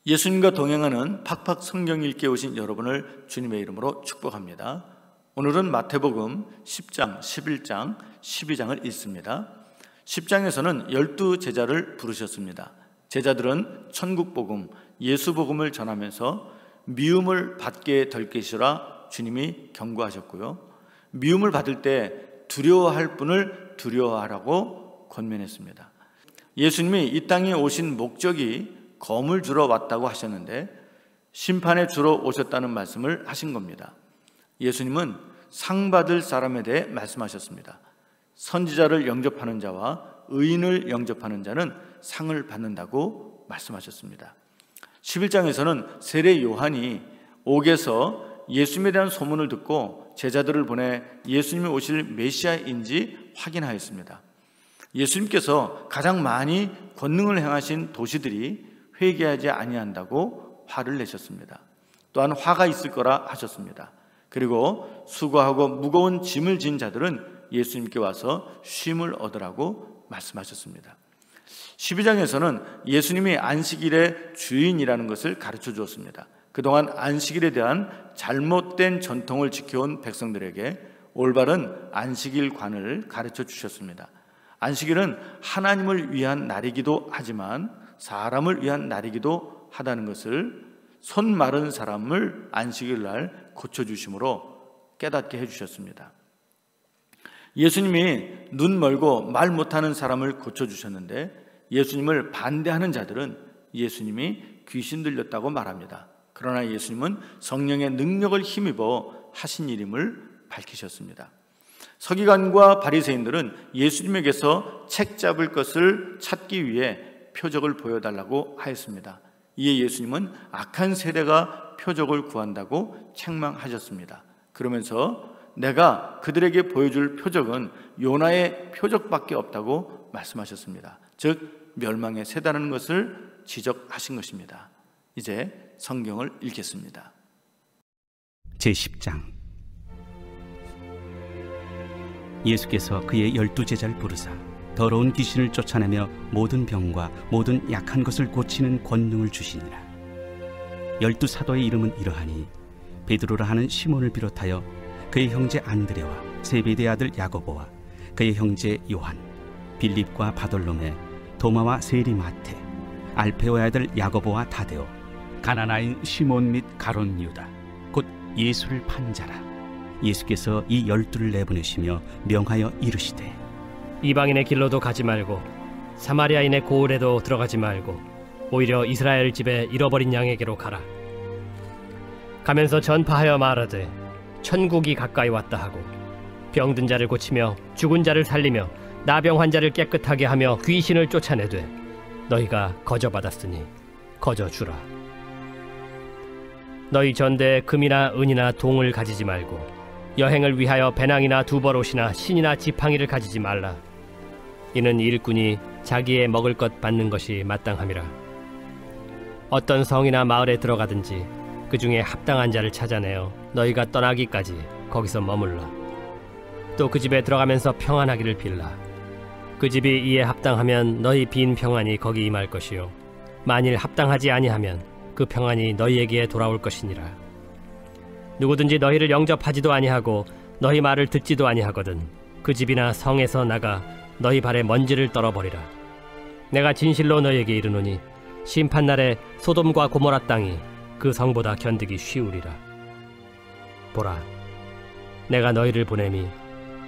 예수님과 동행하는 팍팍 성경 읽기에 오신 여러분을 주님의 이름으로 축복합니다. 오늘은 마태복음 10장, 11장, 12장을 읽습니다. 10장에서는 12제자를 부르셨습니다. 제자들은 천국복음, 예수복음을 전하면서 미움을 받게 될 것이라 주님이 경고하셨고요, 미움을 받을 때 두려워할 분을 두려워하라고 권면했습니다. 예수님이 이 땅에 오신 목적이 검을 주러 왔다고 하셨는데 심판에 주러 오셨다는 말씀을 하신 겁니다. 예수님은 상 받을 사람에 대해 말씀하셨습니다. 선지자를 영접하는 자와 의인을 영접하는 자는 상을 받는다고 말씀하셨습니다. 11장에서는 세례 요한이 옥에서 예수님에 대한 소문을 듣고 제자들을 보내 예수님이 오실 메시아인지 확인하였습니다. 예수님께서 가장 많이 권능을 행하신 도시들이 회개하지 아니한다고 화를 내셨습니다. 또한 화가 있을 거라 하셨습니다. 그리고 수고하고 무거운 짐을 진 자들은 예수님께 와서 쉼을 얻으라고 말씀하셨습니다. 12장에서는 예수님이 안식일의 주인이라는 것을 가르쳐 주었습니다. 그동안 안식일에 대한 잘못된 전통을 지켜온 백성들에게 올바른 안식일관을 가르쳐 주셨습니다. 안식일은 하나님을 위한 날이기도 하지만 사람을 위한 날이기도 하다는 것을 손 마른 사람을 안식일 날 고쳐주심으로 깨닫게 해주셨습니다. 예수님이 눈 멀고 말 못하는 사람을 고쳐주셨는데 예수님을 반대하는 자들은 예수님이 귀신 들렸다고 말합니다. 그러나 예수님은 성령의 능력을 힘입어 하신 일임을 밝히셨습니다. 서기관과 바리새인들은 예수님에게서 책 잡을 것을 찾기 위해 표적을 보여달라고 하였습니다. 이에 예수님은 악한 세대가 표적을 구한다고 책망하셨습니다. 그러면서 내가 그들에게 보여줄 표적은 요나의 표적밖에 없다고 말씀하셨습니다. 즉 멸망의 세대라는 것을 지적하신 것입니다. 이제 성경을 읽겠습니다. 제10장. 예수께서 그의 12제자를 부르사 더러운 귀신을 쫓아내며 모든 병과 모든 약한 것을 고치는 권능을 주시니라. 12사도의 이름은 이러하니 베드로라 하는 시몬을 비롯하여 그의 형제 안드레와 세베대의 아들 야고보와 그의 형제 요한, 빌립과 바돌로메, 도마와 세리 마테, 알페오의 아들 야고보와 다데오, 가나나인 시몬 및 가론 유다, 곧 예수를 판 자라. 예수께서 이 12를 내보내시며 명하여 이르시되 이방인의 길로도 가지 말고 사마리아인의 고을에도 들어가지 말고 오히려 이스라엘 집에 잃어버린 양에게로 가라. 가면서 전파하여 말하되 천국이 가까이 왔다 하고 병든 자를 고치며 죽은 자를 살리며 나병 환자를 깨끗하게 하며 귀신을 쫓아내되 너희가 거저받았으니 거저주라. 너희 전대에 금이나 은이나 동을 가지지 말고 여행을 위하여 배낭이나 두벌옷이나 신이나 지팡이를 가지지 말라. 이는 일꾼이 자기의 먹을 것 받는 것이 마땅함이라. 어떤 성이나 마을에 들어가든지 그 중에 합당한 자를 찾아내어 너희가 떠나기까지 거기서 머물러. 또 그 집에 들어가면서 평안하기를 빌라. 그 집이 이에 합당하면 너희 빈 평안이 거기 임할 것이요 만일 합당하지 아니하면 그 평안이 너희에게 돌아올 것이니라. 누구든지 너희를 영접하지도 아니하고 너희 말을 듣지도 아니하거든 그 집이나 성에서 나가 너희 발에 먼지를 떨어버리라. 내가 진실로 너희에게 이르노니 심판날에 소돔과 고모라 땅이 그 성보다 견디기 쉬우리라. 보라, 내가 너희를 보냄이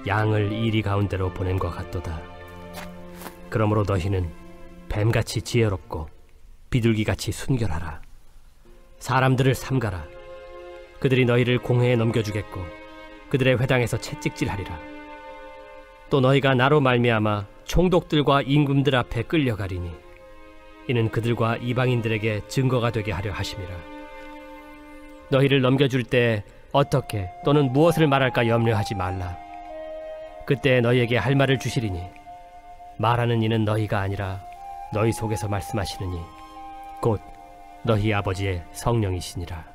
양을 이리 가운데로 보낸 것 같도다. 그러므로 너희는 뱀같이 지혜롭고 비둘기같이 순결하라. 사람들을 삼가라. 그들이 너희를 공회에 넘겨주겠고 그들의 회당에서 채찍질하리라. 또 너희가 나로 말미암아 총독들과 임금들 앞에 끌려가리니 이는 그들과 이방인들에게 증거가 되게 하려 하심이라. 너희를 넘겨줄 때 어떻게 또는 무엇을 말할까 염려하지 말라. 그때 너희에게 할 말을 주시리니 말하는 이는 너희가 아니라 너희 속에서 말씀하시느니 곧 너희 아버지의 성령이시니라.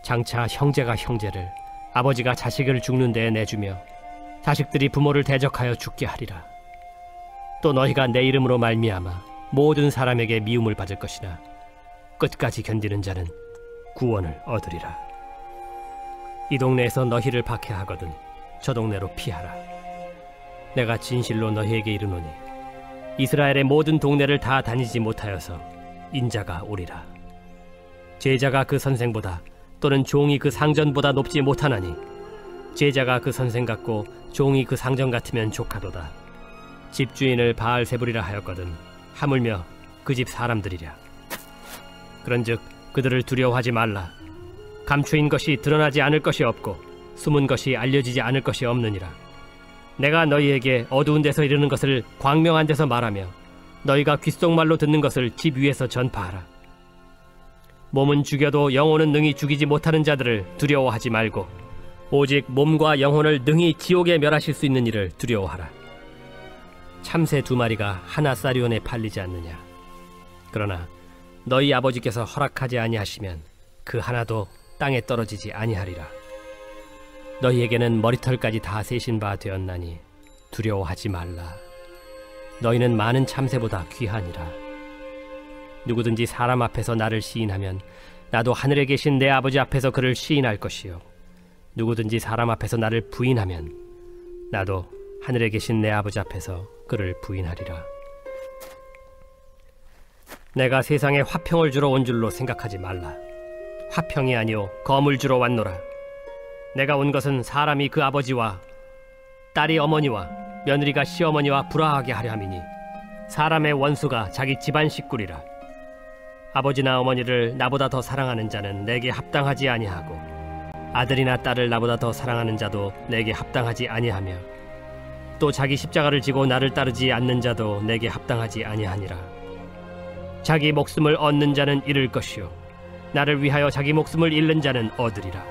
장차 형제가 형제를, 아버지가 자식을 죽는 데에 내주며 자식들이 부모를 대적하여 죽게 하리라. 또 너희가 내 이름으로 말미암아 모든 사람에게 미움을 받을 것이나 끝까지 견디는 자는 구원을 얻으리라. 이 동네에서 너희를 박해하거든 저 동네로 피하라. 내가 진실로 너희에게 이르노니 이스라엘의 모든 동네를 다 다니지 못하여서 인자가 오리라. 제자가 그 선생보다 또는 종이 그 상전보다 높지 못하나니 제자가 그 선생 같고 종이 그 상전 같으면 족하도다. 집주인을 바알세불이라 하였거든 하물며 그 집 사람들이랴. 그런즉 그들을 두려워하지 말라. 감추인 것이 드러나지 않을 것이 없고 숨은 것이 알려지지 않을 것이 없느니라. 내가 너희에게 어두운 데서 이르는 것을 광명한 데서 말하며 너희가 귓속말로 듣는 것을 집 위에서 전파하라. 몸은 죽여도 영혼은 능히 죽이지 못하는 자들을 두려워하지 말고 오직 몸과 영혼을 능히 지옥에 멸하실 수 있는 이를 두려워하라. 참새 2마리가 하나 사리온에 팔리지 않느냐. 그러나 너희 아버지께서 허락하지 아니하시면 그 하나도 땅에 떨어지지 아니하리라. 너희에게는 머리털까지 다 세신 바 되었나니 두려워하지 말라. 너희는 많은 참새보다 귀하니라. 누구든지 사람 앞에서 나를 시인하면 나도 하늘에 계신 내 아버지 앞에서 그를 시인할 것이요 누구든지 사람 앞에서 나를 부인하면 나도 하늘에 계신 내 아버지 앞에서 그를 부인하리라. 내가 세상에 화평을 주러 온 줄로 생각하지 말라. 화평이 아니요 검을 주러 왔노라. 내가 온 것은 사람이 그 아버지와 딸이 어머니와 며느리가 시어머니와 불화하게 하려 함이니 사람의 원수가 자기 집안 식구리라. 아버지나 어머니를 나보다 더 사랑하는 자는 내게 합당하지 아니하고 아들이나 딸을 나보다 더 사랑하는 자도 내게 합당하지 아니하며 또 자기 십자가를 지고 나를 따르지 않는 자도 내게 합당하지 아니하니라. 자기 목숨을 얻는 자는 잃을 것이요 나를 위하여 자기 목숨을 잃는 자는 얻으리라.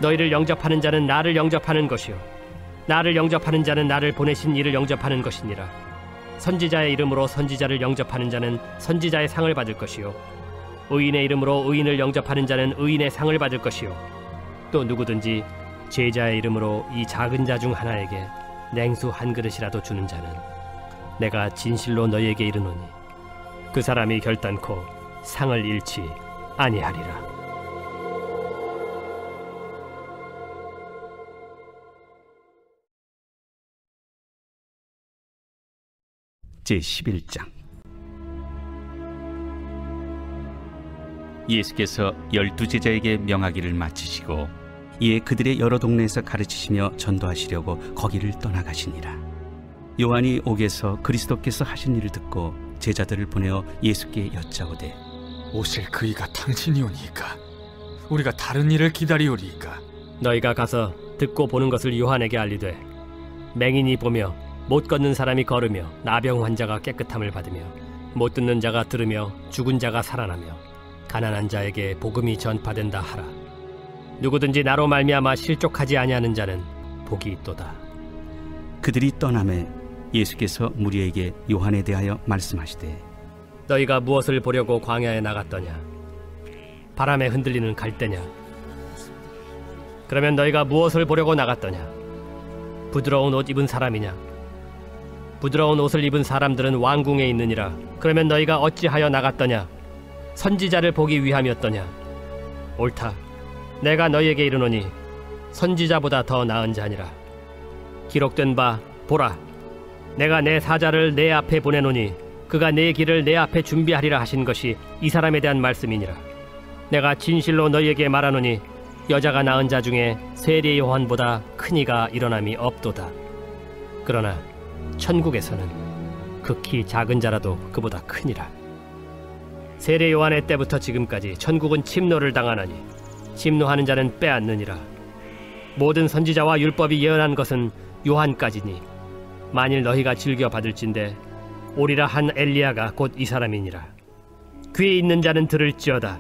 너희를 영접하는 자는 나를 영접하는 것이요 나를 영접하는 자는 나를 보내신 이를 영접하는 것이니라. 선지자의 이름으로 선지자를 영접하는 자는 선지자의 상을 받을 것이요 의인의 이름으로 의인을 영접하는 자는 의인의 상을 받을 것이요 또 누구든지 제자의 이름으로 이 작은 자 중 하나에게 냉수 한 그릇이라도 주는 자는 내가 진실로 너희에게 이르노니 그 사람이 결단코 상을 잃지 아니하리라. 제11장. 예수께서 12제자에게 명하기를 마치시고 이에 그들의 여러 동네에서 가르치시며 전도하시려고 거기를 떠나가시니라. 요한이 옥에서 그리스도께서 하신 일을 듣고 제자들을 보내어 예수께 여짜오되 오실 그이가 당신이오니까 우리가 다른 일을 기다리오리이까. 너희가 가서 듣고 보는 것을 요한에게 알리되 맹인이 보며 못 걷는 사람이 걸으며 나병 환자가 깨끗함을 받으며 못 듣는 자가 들으며 죽은 자가 살아나며 가난한 자에게 복음이 전파된다 하라. 누구든지 나로 말미암아 실족하지 아니하는 자는 복이 있도다. 그들이 떠나매 예수께서 무리에게 요한에 대하여 말씀하시되 너희가 무엇을 보려고 광야에 나갔더냐? 바람에 흔들리는 갈대냐? 그러면 너희가 무엇을 보려고 나갔더냐? 부드러운 옷 입은 사람이냐? 부드러운 옷을 입은 사람들은 왕궁에 있느니라. 그러면 너희가 어찌하여 나갔더냐? 선지자를 보기 위함이었더냐? 옳다. 내가 너희에게 이르노니 선지자보다 더 나은 자니라. 기록된 바 보라, 내가 내 사자를 내 앞에 보내노니 그가 내 길을 내 앞에 준비하리라 하신 것이 이 사람에 대한 말씀이니라. 내가 진실로 너희에게 말하노니 여자가 낳은 자 중에 세례 요한보다 큰 이가 일어남이 없도다. 그러나 천국에서는 극히 작은 자라도 그보다 크니라. 세례 요한의 때부터 지금까지 천국은 침노를 당하나니 침노하는 자는 빼앗느니라. 모든 선지자와 율법이 예언한 것은 요한까지니 만일 너희가 즐겨 받을진대 오리라 한 엘리야가 곧 이 사람이니라. 귀에 있는 자는 들을지어다.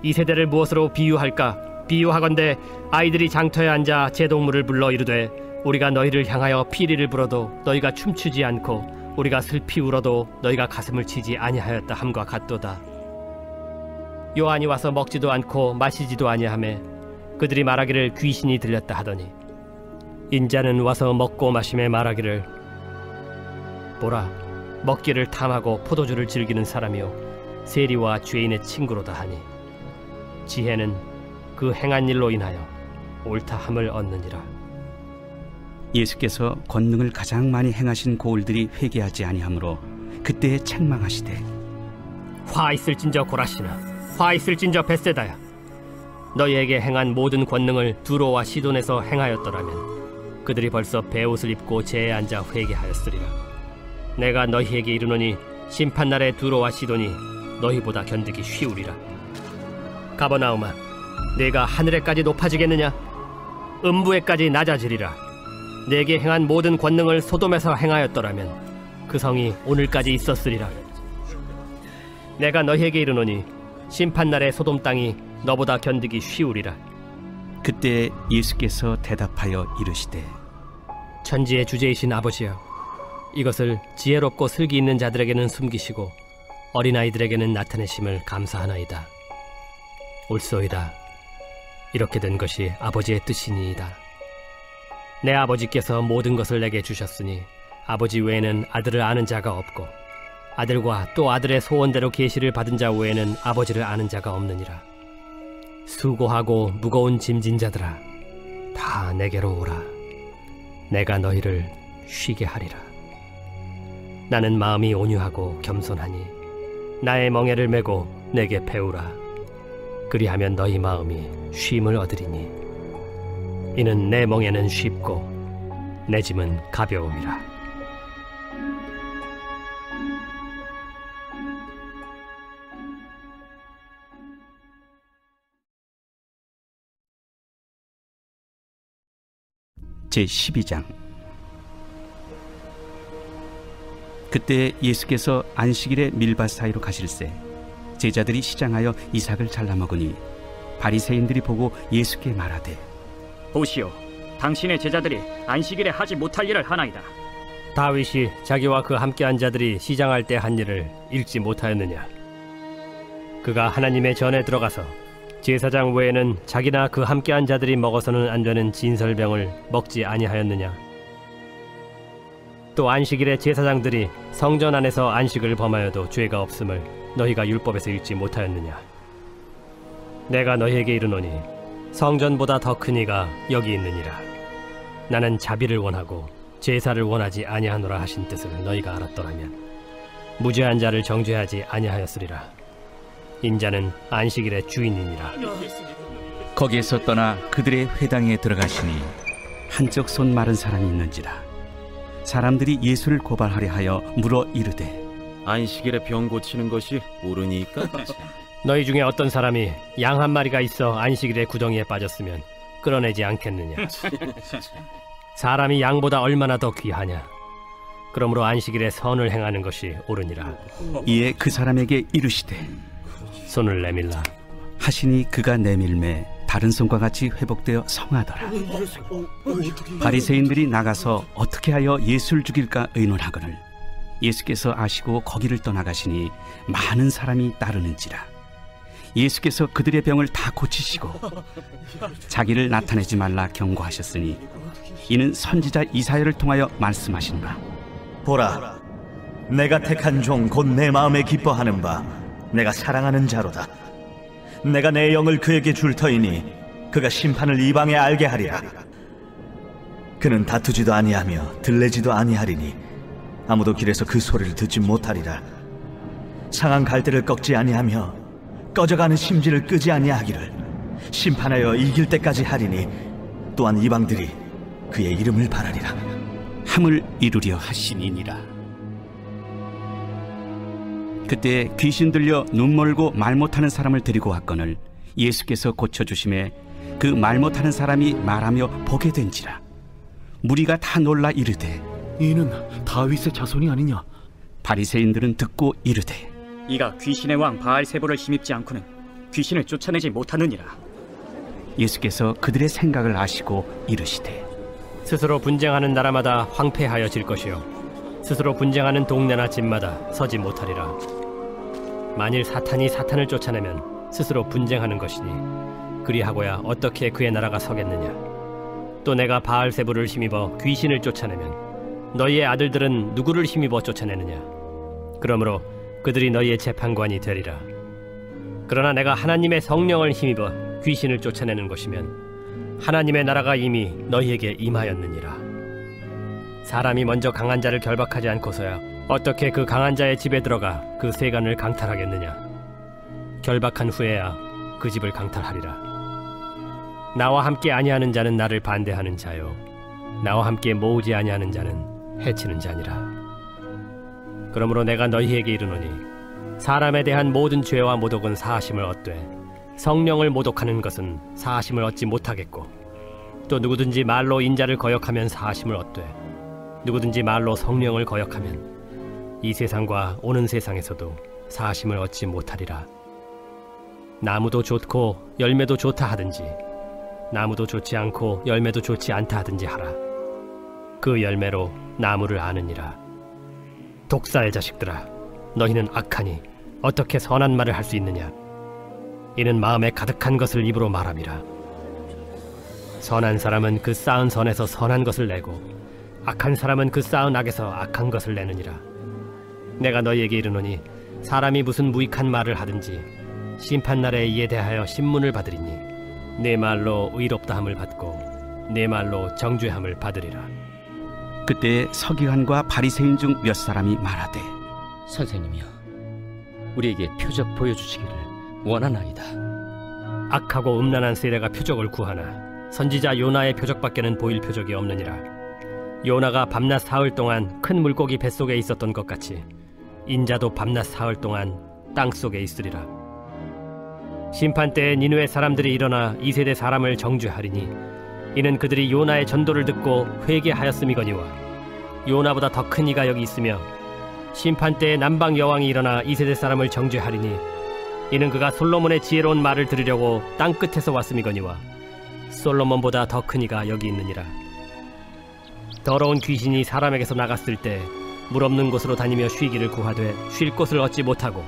이 세대를 무엇으로 비유할까? 비유하건대 아이들이 장터에 앉아 제동물을 불러 이르되 우리가 너희를 향하여 피리를 불어도 너희가 춤추지 않고 우리가 슬피 울어도 너희가 가슴을 치지 아니하였다 함과 같도다. 요한이 와서 먹지도 않고 마시지도 아니하매 그들이 말하기를 귀신이 들렸다 하더니 인자는 와서 먹고 마심에 말하기를 보라, 먹기를 탐하고 포도주를 즐기는 사람이요 세리와 죄인의 친구로다 하니 지혜는 그 행한 일로 인하여 옳다함을 얻느니라. 예수께서 권능을 가장 많이 행하신 고을들이 회개하지 아니하므로 그때에 책망하시되 화 있을진저 고라시나, 화 있을진저 벳세다야. 너희에게 행한 모든 권능을 두로와 시돈에서 행하였더라면 그들이 벌써 베옷을 입고 제에 앉아 회개하였으리라. 내가 너희에게 이르노니 심판날에 두로와 시돈이 너희보다 견디기 쉬우리라. 가버나움아, 내가 하늘에까지 높아지겠느냐? 음부에까지 낮아지리라. 내게 행한 모든 권능을 소돔에서 행하였더라면 그 성이 오늘까지 있었으리라. 내가 너희에게 이르노니 심판날에 소돔 땅이 너보다 견디기 쉬우리라. 그때 예수께서 대답하여 이르시되 천지의 주제이신 아버지여, 이것을 지혜롭고 슬기 있는 자들에게는 숨기시고 어린아이들에게는 나타내심을 감사하나이다. 옳소이다. 이렇게 된 것이 아버지의 뜻이니이다. 내 아버지께서 모든 것을 내게 주셨으니 아버지 외에는 아들을 아는 자가 없고 아들과 또 아들의 소원대로 계시를 받은 자 외에는 아버지를 아는 자가 없느니라. 수고하고 무거운 짐진 자들아, 다 내게로 오라. 내가 너희를 쉬게 하리라. 나는 마음이 온유하고 겸손하니 나의 멍에를 메고 내게 배우라. 그리하면 너희 마음이 쉼을 얻으리니 이는 내 멍에는 쉽고 내 짐은 가벼움이라. 제12장. 그때 예수께서 안식일에 밀밭 사이로 가실새 제자들이 시장하여 이삭을 잘라 먹으니 바리새인들이 보고 예수께 말하되 보시오, 당신의 제자들이 안식일에 하지 못할 일을 하나이다. 다윗이 자기와 그 함께한 자들이 시장할 때 한 일을 읽지 못하였느냐? 그가 하나님의 전에 들어가서 제사장 외에는 자기나 그 함께한 자들이 먹어서는 안 되는 진설병을 먹지 아니하였느냐? 또 안식일에 제사장들이 성전 안에서 안식을 범하여도 죄가 없음을 너희가 율법에서 읽지 못하였느냐? 내가 너희에게 이르노니 성전보다 더 큰 이가 여기 있느니라. 나는 자비를 원하고 제사를 원하지 아니하노라 하신 뜻을 너희가 알았더라면 무죄한 자를 정죄하지 아니하였으리라. 인자는 안식일의 주인이니라. 거기에서 떠나 그들의 회당에 들어가시니 한쪽 손 마른 사람이 있는지라. 사람들이 예수를 고발하려 하여 물어 이르되 안식일에 병 고치는 것이 옳으니까? 너희 중에 어떤 사람이 양 한 마리가 있어 안식일에 구덩이에 빠졌으면 끌어내지 않겠느냐? 사람이 양보다 얼마나 더 귀하냐? 그러므로 안식일에 선을 행하는 것이 옳으니라. 이에 그 사람에게 이르시되 손을 내밀라 하시니 그가 내밀매 다른 손과 같이 회복되어 성하더라. 바리새인들이 나가서 어떻게 하여 예수를 죽일까 의논하거늘 예수께서 아시고 거기를 떠나가시니 많은 사람이 따르는지라. 예수께서 그들의 병을 다 고치시고 자기를 나타내지 말라 경고하셨으니 이는 선지자 이사야를 통하여 말씀하시노라. 보라, 내가 택한 종 곧 내 마음에 기뻐하는 바 내가 사랑하는 자로다. 내가 내 영을 그에게 줄 터이니 그가 심판을 이방에 알게 하리라. 그는 다투지도 아니하며 들레지도 아니하리니 아무도 길에서 그 소리를 듣지 못하리라. 상한 갈대를 꺾지 아니하며 꺼져가는 심지를 끄지 아니하기를 심판하여 이길 때까지 하리니 또한 이방들이 그의 이름을 바라리라. 함을 이루려 하시니니라. 그때 귀신 들려 눈 멀고 말 못하는 사람을 데리고 왔거늘 예수께서 고쳐주심에 그 말 못하는 사람이 말하며 보게 된지라. 무리가 다 놀라 이르되 이는 다윗의 자손이 아니냐? 바리새인들은 듣고 이르되 이가 귀신의 왕 바알세보를 힘입지 않고는 귀신을 쫓아내지 못하느니라. 예수께서 그들의 생각을 아시고 이르시되 스스로 분쟁하는 나라마다 황폐하여질 것이요 스스로 분쟁하는 동네나 집마다 서지 못하리라. 만일 사탄이 사탄을 쫓아내면 스스로 분쟁하는 것이니 그리하고야 어떻게 그의 나라가 서겠느냐? 또 내가 바알세보를 힘입어 귀신을 쫓아내면 너희의 아들들은 누구를 힘입어 쫓아내느냐? 그러므로 그들이 너희의 재판관이 되리라. 그러나 내가 하나님의 성령을 힘입어 귀신을 쫓아내는 것이면 하나님의 나라가 이미 너희에게 임하였느니라. 사람이 먼저 강한 자를 결박하지 않고서야 어떻게 그 강한 자의 집에 들어가 그 세간을 강탈하겠느냐. 결박한 후에야 그 집을 강탈하리라. 나와 함께 아니하는 자는 나를 반대하는 자요, 나와 함께 모으지 아니하는 자는 해치는 자니라. 그러므로 내가 너희에게 이르노니 사람에 대한 모든 죄와 모독은 사하심을 얻되 성령을 모독하는 것은 사하심을 얻지 못하겠고, 또 누구든지 말로 인자를 거역하면 사하심을 얻되 누구든지 말로 성령을 거역하면 이 세상과 오는 세상에서도 사하심을 얻지 못하리라. 나무도 좋고 열매도 좋다 하든지 나무도 좋지 않고 열매도 좋지 않다 하든지 하라. 그 열매로 나무를 아느니라. 독사의 자식들아, 너희는 악하니 어떻게 선한 말을 할 수 있느냐. 이는 마음에 가득한 것을 입으로 말함이라. 선한 사람은 그 쌓은 선에서 선한 것을 내고 악한 사람은 그 쌓은 악에서 악한 것을 내느니라. 내가 너희에게 이르노니 사람이 무슨 무익한 말을 하든지 심판날에 이에 대하여 신문을 받으리니 내 말로 의롭다함을 받고 내 말로 정죄함을 받으리라. 그때 서기관과 바리새인 중 몇 사람이 말하되, 선생님이여, 우리에게 표적 보여주시기를 원하나이다. 악하고 음란한 세대가 표적을 구하나 선지자 요나의 표적밖에는 보일 표적이 없느니라. 요나가 밤낮 사흘 동안 큰 물고기 뱃속에 있었던 것 같이 인자도 밤낮 사흘 동안 땅속에 있으리라. 심판때에 니느웨 사람들이 일어나 이 세대 사람을 정죄하리니 이는 그들이 요나의 전도를 듣고 회개하였음이거니와 요나보다 더 큰 이가 여기 있으며, 심판때에 남방 여왕이 일어나 이 세대 사람을 정죄하리니 이는 그가 솔로몬의 지혜로운 말을 들으려고 땅 끝에서 왔음이거니와 솔로몬보다 더 큰 이가 여기 있느니라. 더러운 귀신이 사람에게서 나갔을 때 물 없는 곳으로 다니며 쉬기를 구하되 쉴 곳을 얻지 못하고,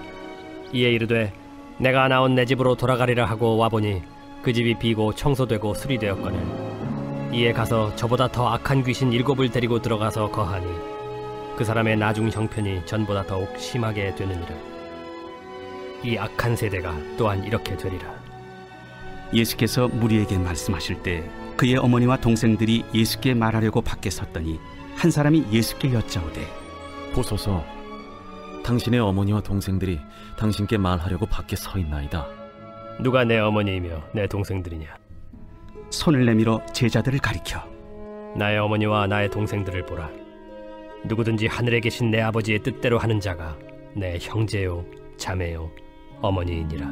이에 이르되 내가 나온 내 집으로 돌아가리라 하고 와보니 그 집이 비고 청소되고 수리되었거늘 이에 가서 저보다 더 악한 귀신 7을 데리고 들어가서 거하니 그 사람의 나중 형편이 전보다 더욱 심하게 되느니라. 이 악한 세대가 또한 이렇게 되리라. 예수께서 무리에게 말씀하실 때 그의 어머니와 동생들이 예수께 말하려고 밖에 섰더니 한 사람이 예수께 여짜오되, 보소서, 당신의 어머니와 동생들이 당신께 말하려고 밖에 서 있나이다. 누가 내 어머니이며 내 동생들이냐? 손을 내밀어 제자들을 가리켜 나의 어머니와 나의 동생들을 보라. 누구든지 하늘에 계신 내 아버지의 뜻대로 하는 자가 내 형제요 자매요 어머니이니라.